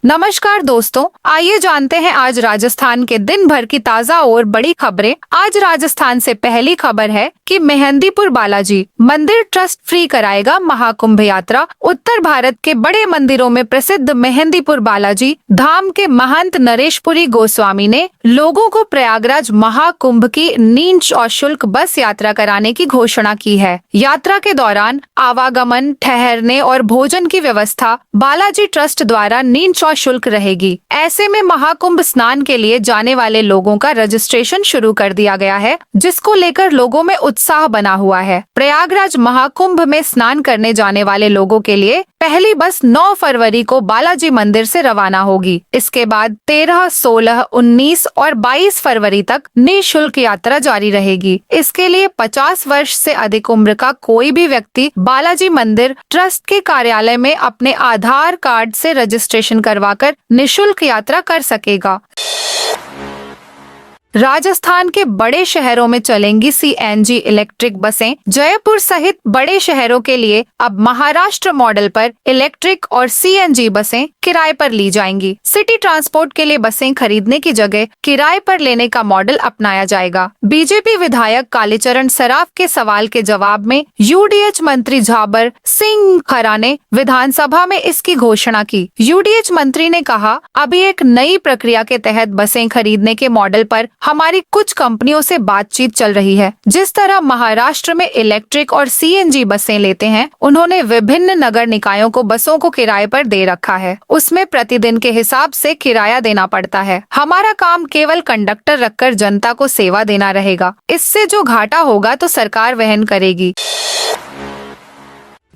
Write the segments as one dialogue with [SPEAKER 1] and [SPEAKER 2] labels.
[SPEAKER 1] नमस्कार दोस्तों, आइए जानते हैं आज राजस्थान के दिन भर की ताजा और बड़ी खबरें। आज राजस्थान से पहली खबर है कि मेहंदीपुर बालाजी मंदिर ट्रस्ट फ्री कराएगा महाकुंभ यात्रा। उत्तर भारत के बड़े मंदिरों में प्रसिद्ध मेहंदीपुर बालाजी धाम के महंत नरेशपुरी गोस्वामी ने लोगों को प्रयागराज महाकुंभ की निःशुल्क बस यात्रा कराने की घोषणा की है। यात्रा के दौरान आवागमन, ठहरने और भोजन की व्यवस्था बालाजी ट्रस्ट द्वारा निःशुल्क रहेगी। ऐसे में महाकुंभ स्नान के लिए जाने वाले लोगों का रजिस्ट्रेशन शुरू कर दिया गया है, जिसको लेकर लोगों में उत्साह बना हुआ है। प्रयागराज महाकुंभ में स्नान करने जाने वाले लोगों के लिए पहली बस 9 फरवरी को बालाजी मंदिर से रवाना होगी। इसके बाद 13, 16, 19 और 22 फरवरी तक निःशुल्क यात्रा जारी रहेगी। इसके लिए 50 वर्ष से अधिक उम्र का कोई भी व्यक्ति बालाजी मंदिर ट्रस्ट के कार्यालय में अपने आधार कार्ड से रजिस्ट्रेशन करवाकर निःशुल्क यात्रा कर सकेगा। राजस्थान के बड़े शहरों में चलेंगी सीएनजी इलेक्ट्रिक बसें। जयपुर सहित बड़े शहरों के लिए अब महाराष्ट्र मॉडल पर इलेक्ट्रिक और सीएनजी बसें किराए पर ली जाएंगी। सिटी ट्रांसपोर्ट के लिए बसें खरीदने की जगह किराए पर लेने का मॉडल अपनाया जाएगा। बीजेपी विधायक कालीचरण सराफ के सवाल के जवाब में यूडीएच मंत्री झाबर सिंह खरा ने विधानसभा में इसकी घोषणा की। यूडीएच मंत्री ने कहा, अभी एक नई प्रक्रिया के तहत बसें खरीदने के मॉडल पर हमारी कुछ कंपनियों से बातचीत चल रही है। जिस तरह महाराष्ट्र में इलेक्ट्रिक और सीएनजी बसें लेते हैं, उन्होंने विभिन्न नगर निकायों को बसों को किराए पर दे रखा है। उसमें प्रतिदिन के हिसाब से किराया देना पड़ता है। हमारा काम केवल कंडक्टर रखकर जनता को सेवा देना रहेगा। इससे जो घाटा होगा तो सरकार वहन करेगी।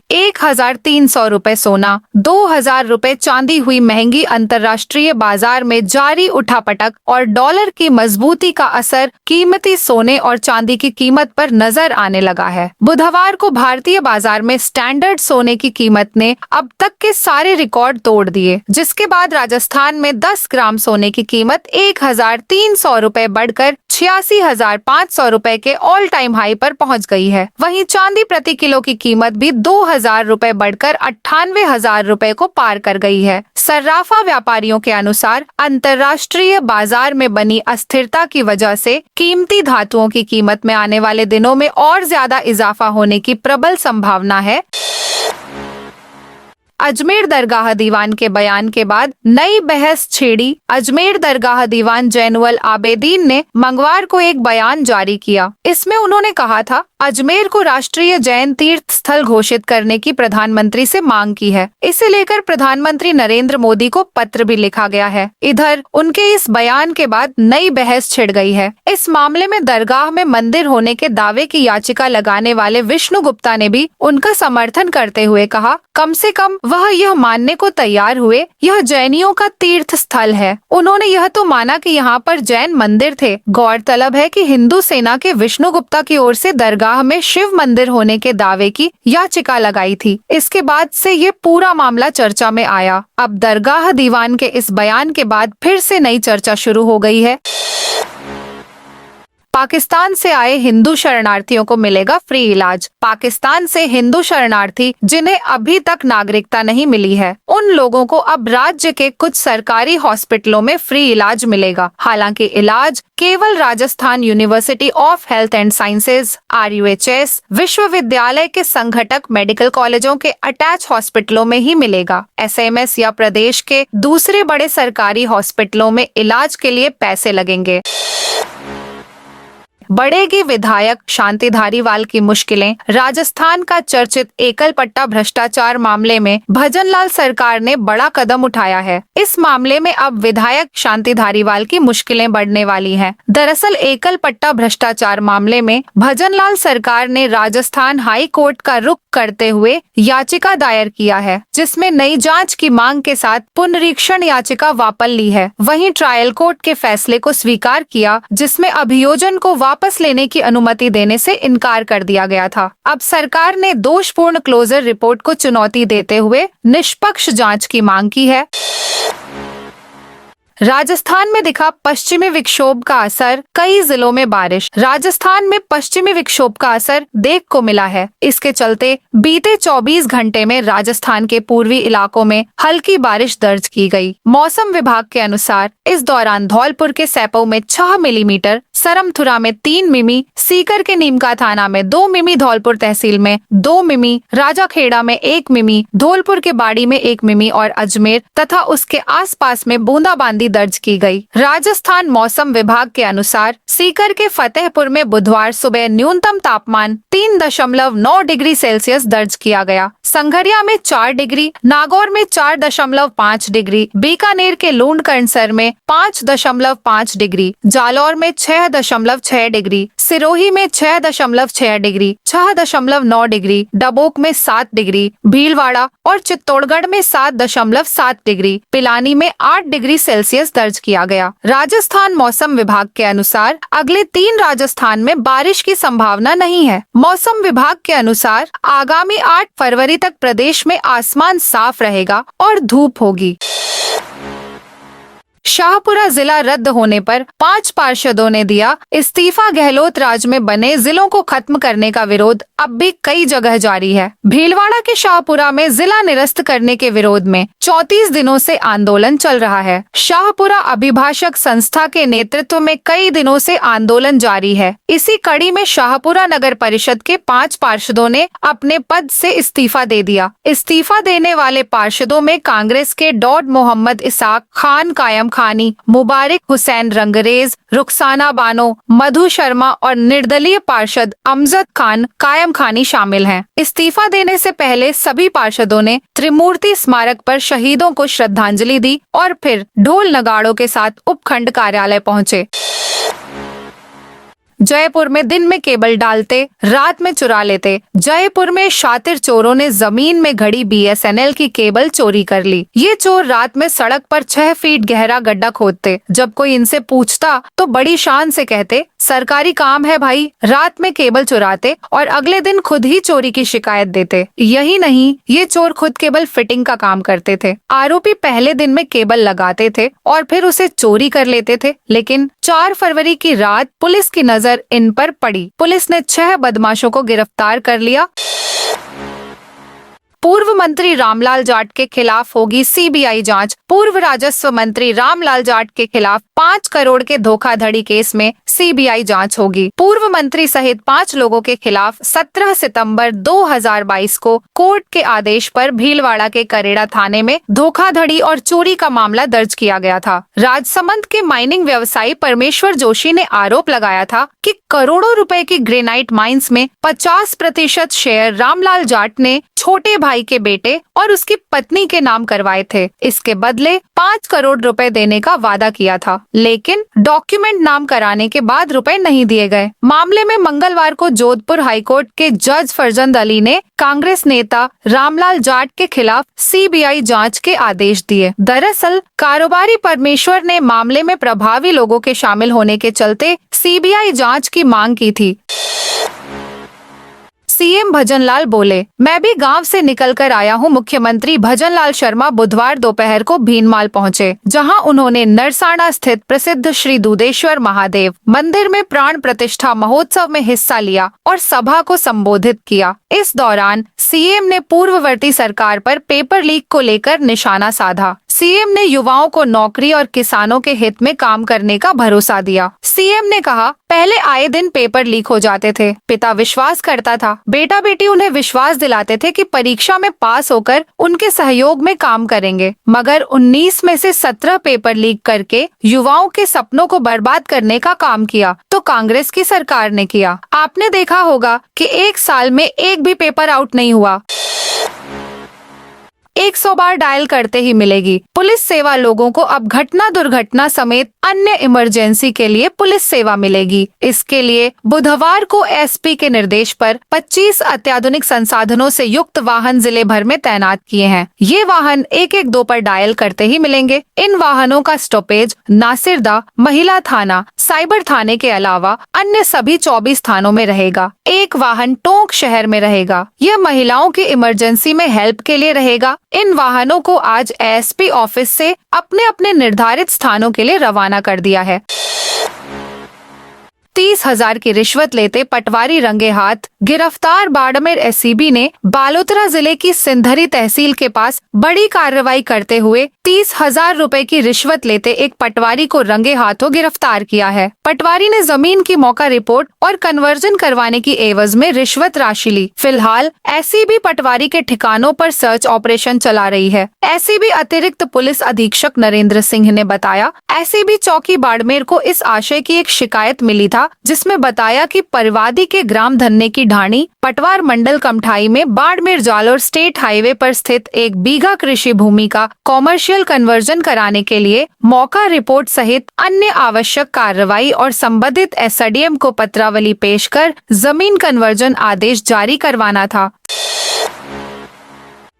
[SPEAKER 1] 1300 रुपए सोना, 2000 रुपए चांदी हुई महंगी। अंतर्राष्ट्रीय बाजार में जारी उठापटक और डॉलर की मजबूती का असर कीमती सोने और चांदी की कीमत पर नजर आने लगा है। बुधवार को भारतीय बाजार में स्टैंडर्ड सोने की कीमत ने अब तक के सारे रिकॉर्ड तोड़ दिए, जिसके बाद राजस्थान में 10 ग्राम सोने की कीमत 1300 रुपए बढ़कर 86,500 रुपए के ऑल टाइम हाई पर पहुंच गई है। वहीं चांदी प्रति किलो की कीमत भी 2000 रुपए बढ़कर 98,000 रुपए को पार कर गई है। सर्राफा व्यापारियों के अनुसार अंतर्राष्ट्रीय बाजार में बनी अस्थिरता की वजह से कीमती धातुओं की कीमत में आने वाले दिनों में और ज्यादा इजाफा होने की प्रबल संभावना है। अजमेर दरगाह दीवान के बयान के बाद नई बहस छिड़ी। अजमेर दरगाह दीवान जैनुल आबेदीन ने मंगलवार को एक बयान जारी किया। इसमें उन्होंने कहा था, अजमेर को राष्ट्रीय जैन तीर्थ स्थल घोषित करने की प्रधानमंत्री से मांग की है। इसे लेकर प्रधानमंत्री नरेंद्र मोदी को पत्र भी लिखा गया है। इधर उनके इस बयान के बाद नई बहस छिड़ गई है। इस मामले में दरगाह में मंदिर होने के दावे की याचिका लगाने वाले विष्णु गुप्ता ने भी उनका समर्थन करते हुए कहा, कम से कम वह यह मानने को तैयार हुए यह जैनियों का तीर्थ स्थल है। उन्होंने यह तो माना कि यहाँ पर जैन मंदिर थे। गौरतलब है कि हिंदू सेना के विष्णु गुप्ता की ओर से दरगाह में शिव मंदिर होने के दावे की याचिका लगाई थी। इसके बाद से ये पूरा मामला चर्चा में आया। अब दरगाह दीवान के इस बयान के बाद फिर से नई चर्चा शुरू हो गई है। पाकिस्तान से आए हिंदू शरणार्थियों को मिलेगा फ्री इलाज। पाकिस्तान से हिंदू शरणार्थी जिन्हें अभी तक नागरिकता नहीं मिली है, उन लोगों को अब राज्य के कुछ सरकारी हॉस्पिटलों में फ्री इलाज मिलेगा। हालांकि इलाज केवल Rajasthan university of health and sciences RUHS विश्वविद्यालय के संघटक मेडिकल कॉलेजों के अटैच हॉस्पिटलों में ही मिलेगा। SMS या प्रदेश के दूसरे बड़े सरकारी हॉस्पिटलों में इलाज के लिए पैसे लगेंगे। बढ़ेगी विधायक शांति धारीवाल की मुश्किलें। राजस्थान का चर्चित एकल पट्टा भ्रष्टाचार मामले में भजनलाल सरकार ने बड़ा कदम उठाया है। इस मामले में अब विधायक शांति धारीवाल की मुश्किलें बढ़ने वाली हैं। दरअसल एकल पट्टा भ्रष्टाचार मामले में भजनलाल सरकार ने राजस्थान हाई कोर्ट का रुख करते हुए याचिका दायर किया है, जिसमें नई जांच की मांग के साथ पुनरीक्षण याचिका वापस ली है। वहीं ट्रायल कोर्ट के फैसले को स्वीकार किया, जिसमें अभियोजन को वापस लेने की अनुमति देने से इनकार कर दिया गया था। अब सरकार ने दोषपूर्ण क्लोजर रिपोर्ट को चुनौती देते हुए निष्पक्ष जांच की मांग की है। राजस्थान में दिखा पश्चिमी विक्षोभ का असर, कई जिलों में बारिश। राजस्थान में पश्चिमी विक्षोभ का असर देख को मिला है। इसके चलते बीते 24 घंटे में राजस्थान के पूर्वी इलाकों में हल्की बारिश दर्ज की गई। मौसम विभाग के अनुसार इस दौरान धौलपुर के सैपऊ में 6 मिलीमीटर, सरमथुरा में 3 मिमी, सीकर के नीमका थाना में 2 मिमी, धौलपुर तहसील में 2 मिमी, राजाखेड़ा में 1 मिमी, धौलपुर के बाड़ी में 1 मिमी और अजमेर तथा उसके आसपास में बूंदाबांदी दर्ज की गई। राजस्थान मौसम विभाग के अनुसार सीकर के फतेहपुर में बुधवार सुबह न्यूनतम तापमान 3.9 डिग्री सेल्सियस दर्ज किया गया। संघरिया में 4 डिग्री, नागौर में 4.5 डिग्री, बीकानेर के लूणकरणसर में 5.5 डिग्री, जालौर में 6.6 डिग्री, सिरोही में 6.6 डिग्री, 6.9 डिग्री, डबोक में 7 डिग्री, भीलवाड़ा और चित्तौड़गढ़ में 7.7 डिग्री, पिलानी में 8 डिग्री सेल्सियस दर्ज किया गया। राजस्थान मौसम विभाग के अनुसार अगले 3 राजस्थान में बारिश की संभावना नहीं है। मौसम विभाग के अनुसार आगामी 8 फरवरी तक प्रदेश में आसमान साफ रहेगा और धूप होगी। शाहपुरा जिला रद्द होने पर 5 पार्षदों ने दिया इस्तीफा। गहलोत राज में बने जिलों को खत्म करने का विरोध अब भी कई जगह जारी है। भीलवाड़ा के शाहपुरा में जिला निरस्त करने के विरोध में 34 दिनों से आंदोलन चल रहा है। शाहपुरा अभिभाषक संस्था के नेतृत्व में कई दिनों से आंदोलन जारी है। इसी कड़ी में शाहपुरा नगर परिषद के 5 पार्षदों ने अपने पद से इस्तीफा दे दिया। इस्तीफा देने वाले पार्षदों में कांग्रेस के डॉड मोहम्मद इसाक खान कायम खानी, मुबारिक हुसैन रंगरेज, रुखसाना बानो, मधु शर्मा और निर्दलीय पार्षद अमजद खान कायम खानी शामिल हैं। इस्तीफा देने से पहले सभी पार्षदों ने त्रिमूर्ति स्मारक पर शहीदों को श्रद्धांजलि दी और फिर ढोल नगाड़ों के साथ उपखंड कार्यालय पहुंचे। जयपुर में दिन में केबल डालते, रात में चुरा लेते। जयपुर में शातिर चोरों ने जमीन में घड़ी बीएसएनएल की केबल चोरी कर ली। ये चोर रात में सड़क पर 6 फीट गहरा गड्ढा खोदते। जब कोई इनसे पूछता तो बड़ी शान से कहते, सरकारी काम है भाई। रात में केबल चुराते और अगले दिन खुद ही चोरी की शिकायत देते। यही नहीं, ये चोर खुद केबल फिटिंग का काम करते थे। आरोपी पहले दिन में केबल लगाते थे और फिर उसे चोरी कर लेते थे। लेकिन 4 फरवरी की रात पुलिस की नजर इन पर पड़ी। पुलिस ने 6 बदमाशों को गिरफ्तार कर लिया। पूर्व मंत्री रामलाल जाट के खिलाफ होगी सीबीआई जांच। पूर्व राजस्व मंत्री रामलाल जाट के खिलाफ 5 करोड़ के धोखाधड़ी केस में सीबीआई जांच होगी। पूर्व मंत्री सहित 5 लोगों के खिलाफ 17 सितंबर 2022 को कोर्ट के आदेश पर भीलवाड़ा के करेड़ा थाने में धोखाधड़ी और चोरी का मामला दर्ज किया गया था। राजसमंद के माइनिंग व्यवसायी परमेश्वर जोशी ने आरोप लगाया था कि करोड़ों रुपए की ग्रेनाइट माइंस में 50% शेयर रामलाल जाट ने छोटे भाई के बेटे और उसकी पत्नी के नाम करवाए थे। इसके बदले 5 करोड़ रुपए देने का वादा किया था, लेकिन डॉक्यूमेंट नाम कराने के बाद रुपए नहीं दिए गए। मामले में मंगलवार को जोधपुर हाईकोर्ट के जज फरजंद अली ने कांग्रेस नेता रामलाल जाट के खिलाफ सीबीआई जांच के आदेश दिए। दरअसल कारोबारी परमेश्वर ने मामले में प्रभावी लोगों के शामिल होने के चलते सीबीआई जांच की मांग की थी। सीएम भजनलाल बोले, मैं भी गांव से निकलकर आया हूं। मुख्यमंत्री भजनलाल शर्मा बुधवार दोपहर को भीनमाल पहुंचे, जहां उन्होंने नरसाना स्थित प्रसिद्ध श्री दूधेश्वर महादेव मंदिर में प्राण प्रतिष्ठा महोत्सव में हिस्सा लिया और सभा को संबोधित किया। इस दौरान सीएम ने पूर्ववर्ती सरकार पर पेपर लीक को लेकर निशाना साधा। सीएम ने युवाओं को नौकरी और किसानों के हित में काम करने का भरोसा दिया। सीएम ने कहा, पहले आए दिन पेपर लीक हो जाते थे। पिता विश्वास करता था, बेटा बेटी उन्हें विश्वास दिलाते थे कि परीक्षा में पास होकर उनके सहयोग में काम करेंगे, मगर 19 में से 17 पेपर लीक करके युवाओं के सपनों को बर्बाद करने का काम किया तो कांग्रेस की सरकार ने किया। आपने देखा होगा कि 1 साल में एक भी पेपर आउट नहीं हुआ। 100 बार डायल करते ही मिलेगी। पुलिस सेवा लोगों को अब घटना दुर्घटना समेत अन्य इमरजेंसी के लिए पुलिस सेवा मिलेगी। इसके लिए बुधवार को एसपी के निर्देश पर 25 अत्याधुनिक संसाधनों से युक्त वाहन जिले भर में तैनात किए हैं। ये वाहन 112 पर डायल करते ही मिलेंगे। इन वाहनों का स्टॉपेज नासिरदा, महिला थाना, साइबर थाने के अलावा अन्य सभी 24 थानों में रहेगा। एक वाहन टोंक शहर में रहेगा। यह महिलाओं की इमरजेंसी में हेल्प के लिए रहेगा। इन वाहनों को आज एसपी ऑफिस से अपने अपने निर्धारित स्थानों के लिए रवाना कर दिया है। 30,000 की रिश्वत लेते पटवारी रंगे हाथ गिरफ्तार। बाड़मेर एसीबी ने बालोतरा जिले की सिंधरी तहसील के पास बड़ी कार्रवाई करते हुए 30,000 रुपए की रिश्वत लेते एक पटवारी को रंगे हाथों गिरफ्तार किया है। पटवारी ने जमीन की मौका रिपोर्ट और कन्वर्जन करवाने की एवज में रिश्वत राशि ली। फिलहाल एसीबी पटवारी के ठिकानों पर सर्च ऑपरेशन चला रही है। एसीबी अतिरिक्त पुलिस अधीक्षक नरेंद्र सिंह ने बताया, एसीबी चौकी बाड़मेर को इस आशय की एक शिकायत मिली था, जिसमें बताया कि परिवादी के ग्राम धन्ने की ढाणी पटवार मंडल कमठाई में बाड़मेर जालोर स्टेट हाईवे पर स्थित 1 बीघा कृषि भूमि का कॉमर्शियल कन्वर्जन कराने के लिए मौका रिपोर्ट सहित अन्य आवश्यक कार्रवाई और संबंधित एसडीएम को पत्रावली पेश कर जमीन कन्वर्जन आदेश जारी करवाना था।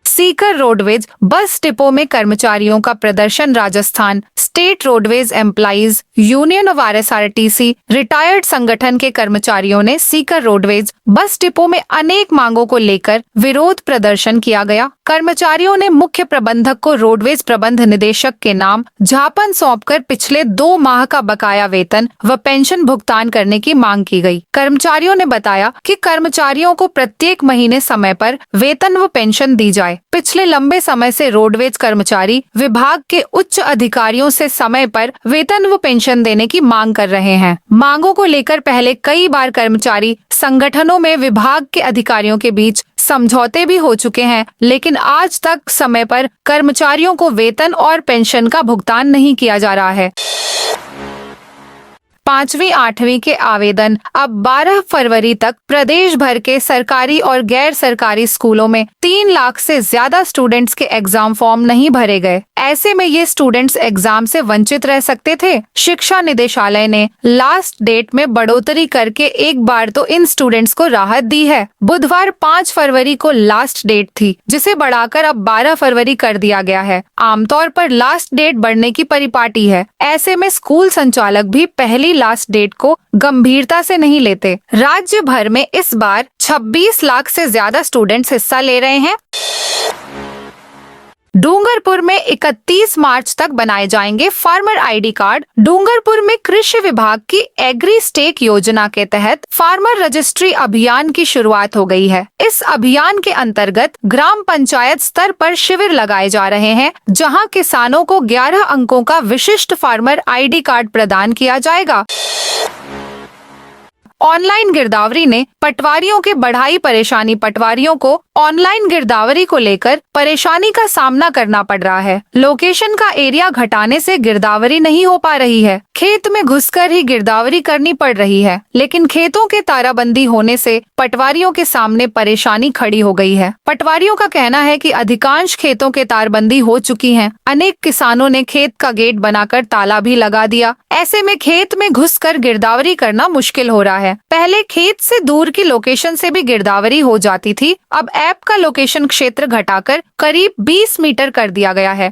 [SPEAKER 1] सीकर रोडवेज बस डिपो में कर्मचारियों का प्रदर्शन। Rajasthan state roadways employees union of RSRTC retired संगठन के कर्मचारियों ने सीकर रोडवेज बस डिपो में अनेक मांगों को लेकर विरोध प्रदर्शन किया गया। कर्मचारियों ने मुख्य प्रबंधक को रोडवेज प्रबंध निदेशक के नाम ज्ञापन सौंपकर पिछले 2 माह का बकाया वेतन व पेंशन भुगतान करने की मांग की गई। कर्मचारियों ने बताया कि कर्मचारियों को प्रत्येक महीने समय पर वेतन व पेंशन दी जाए। पिछले लंबे समय से रोडवेज कर्मचारी विभाग के उच्च अधिकारियों से समय पर वेतन व पेंशन देने की मांग कर रहे हैं। मांगों को लेकर पहले कई बार कर्मचारी संगठनों में विभाग के अधिकारियों के बीच समझौते भी हो चुके हैं, लेकिन आज तक समय पर कर्मचारियों को वेतन और पेंशन का भुगतान नहीं किया जा रहा है। 5वीं 8वीं के आवेदन अब 12 फरवरी तक प्रदेश भर के सरकारी और गैर सरकारी स्कूलों में 3 लाख से ज्यादा स्टूडेंट्स के एग्जाम फॉर्म नहीं भरे गए। ऐसे में ये स्टूडेंट्स एग्जाम से वंचित रह सकते थे। शिक्षा निदेशालय ने लास्ट डेट में बढ़ोतरी करके एक बार तो इन स्टूडेंट्स को राहत दी है। बुधवार 5 फरवरी को लास्ट डेट थी, जिसे बढ़ाकर अब 12 फरवरी कर दिया गया है। आमतौर पर लास्ट डेट बढ़ने की परिपाटी है। ऐसे में स्कूल संचालक भी पहली लास्ट डेट को गंभीरता से नहीं लेते। राज्य भर में इस बार 26 लाख से ज्यादा स्टूडेंट्स हिस्सा ले रहे हैं। डूंगरपुर में 31 मार्च तक बनाए जाएंगे फार्मर आईडी कार्ड। डूंगरपुर में कृषि विभाग की एग्री स्टेक योजना के तहत फार्मर रजिस्ट्री अभियान की शुरुआत हो गई है। इस अभियान के अंतर्गत ग्राम पंचायत स्तर पर शिविर लगाए जा रहे हैं, जहां किसानों को 11 अंकों का विशिष्ट फार्मर आईडी कार्ड प्रदान किया जाएगा। ऑनलाइन गिरदावरी ने पटवारियों के बढ़ाई परेशानी। पटवारियों को ऑनलाइन गिरदावरी को लेकर परेशानी का सामना करना पड़ रहा है। लोकेशन का एरिया घटाने से गिरदावरी नहीं हो पा रही है। खेत में घुसकर ही गिरदावरी करनी पड़ रही है, लेकिन खेतों के ताराबंदी होने से पटवारियों के सामने परेशानी खड़ी हो गई है। पटवारियों का कहना है कि अधिकांश खेतों के तारबंदी हो चुकी है। अनेक किसानों ने खेत का गेट बनाकर ताला भी लगा दिया। ऐसे में खेत में घुसकर गिरदावरी करना मुश्किल हो रहा है। पहले खेत से दूर की लोकेशन से भी गिरदावरी हो जाती थी। अब ऐप का लोकेशन क्षेत्र घटाकर करीब 20 मीटर कर दिया गया है।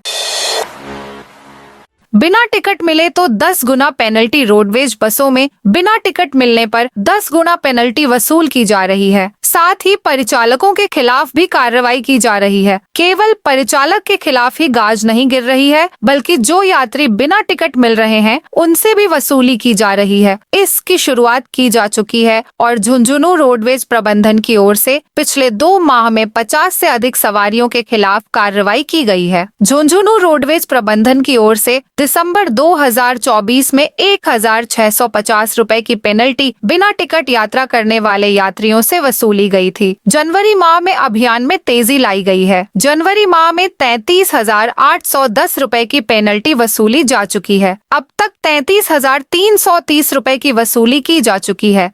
[SPEAKER 1] बिना टिकट मिले तो 10 गुना पेनल्टी। रोडवेज बसों में बिना टिकट मिलने पर 10 गुना पेनल्टी वसूल की जा रही है। साथ ही परिचालकों के खिलाफ भी कार्रवाई की जा रही है। केवल परिचालक के खिलाफ ही गाज नहीं गिर रही है, बल्कि जो यात्री बिना टिकट मिल रहे हैं उनसे भी वसूली की जा रही है। इसकी शुरुआत की जा चुकी है और झुंझुनू रोडवेज प्रबंधन की ओर से पिछले 2 माह में 50 से अधिक सवारियों के खिलाफ कार्रवाई की गई है। झुंझुनू रोडवेज प्रबंधन की ओर से दिसंबर 2024 में 1,650 रुपए की पेनल्टी बिना टिकट यात्रा करने वाले यात्रियों से वसूली गई थी। जनवरी माह में अभियान में तेजी लाई गई है। जनवरी माह में 33,810 रुपए की पेनल्टी वसूली जा चुकी है। अब तक 33,330 रुपए की वसूली की जा चुकी है।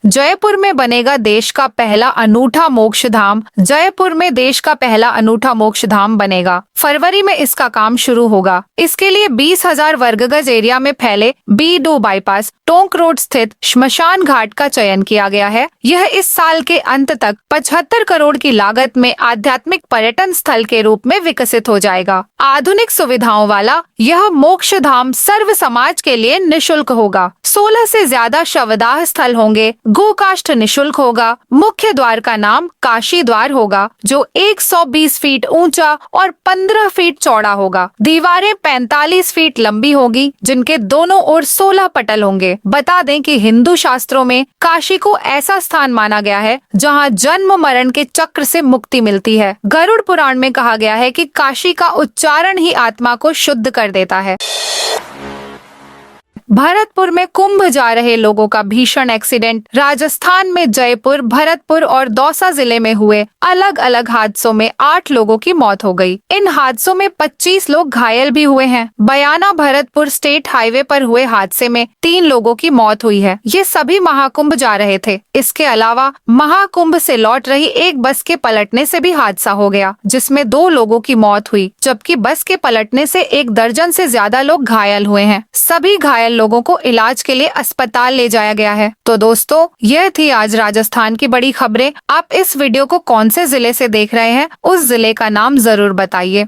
[SPEAKER 1] जयपुर में बनेगा देश का पहला अनूठा मोक्ष धाम। जयपुर में देश का पहला अनूठा मोक्ष धाम बनेगा। फरवरी में इसका काम शुरू होगा। इसके लिए 20,000 वर्ग गज एरिया में फैले बी2 बाईपास टोंक रोड स्थित श्मशान घाट का चयन किया गया है। यह इस साल के अंत तक 75 करोड़ की लागत में आध्यात्मिक पर्यटन स्थल के रूप में विकसित हो जाएगा। आधुनिक सुविधाओं वाला यह मोक्ष धाम सर्व समाज के लिए निःशुल्क होगा। 16 से ज्यादा शवदाह स्थल होंगे। गोकाष्ठ निशुल्क होगा। मुख्य द्वार का नाम काशी द्वार होगा, जो 120 फीट ऊंचा और 15 फीट चौड़ा होगा। दीवारें 45 फीट लंबी होगी, जिनके दोनों ओर 16 पटल होंगे। बता दें कि हिंदू शास्त्रों में काशी को ऐसा स्थान माना गया है जहां जन्म मरण के चक्र से मुक्ति मिलती है। गरुड़ पुराण में कहा गया है कि काशी का उच्चारण ही आत्मा को शुद्ध कर देता है। भरतपुर में कुंभ जा रहे लोगों का भीषण एक्सीडेंट। राजस्थान में जयपुर, भरतपुर और दौसा जिले में हुए अलग अलग हादसों में 8 लोगों की मौत हो गई। इन हादसों में 25 लोग घायल भी हुए हैं। बयाना भरतपुर स्टेट हाईवे पर हुए हादसे में 3 लोगों की मौत हुई है। ये सभी महाकुंभ जा रहे थे। इसके अलावा महाकुंभ से लौट रही एक बस के पलटने से भी हादसा हो गया, जिसमें 2 लोगों की मौत हुई, जबकि बस के पलटने से 1 दर्जन से ज्यादा लोग घायल हुए हैं। सभी घायल लोगों को इलाज के लिए अस्पताल ले जाया गया है। तो दोस्तों, यह थी आज राजस्थान की बड़ी खबरें। आप इस वीडियो को कौन से जिले से देख रहे हैं, उस जिले का नाम जरूर बताइए।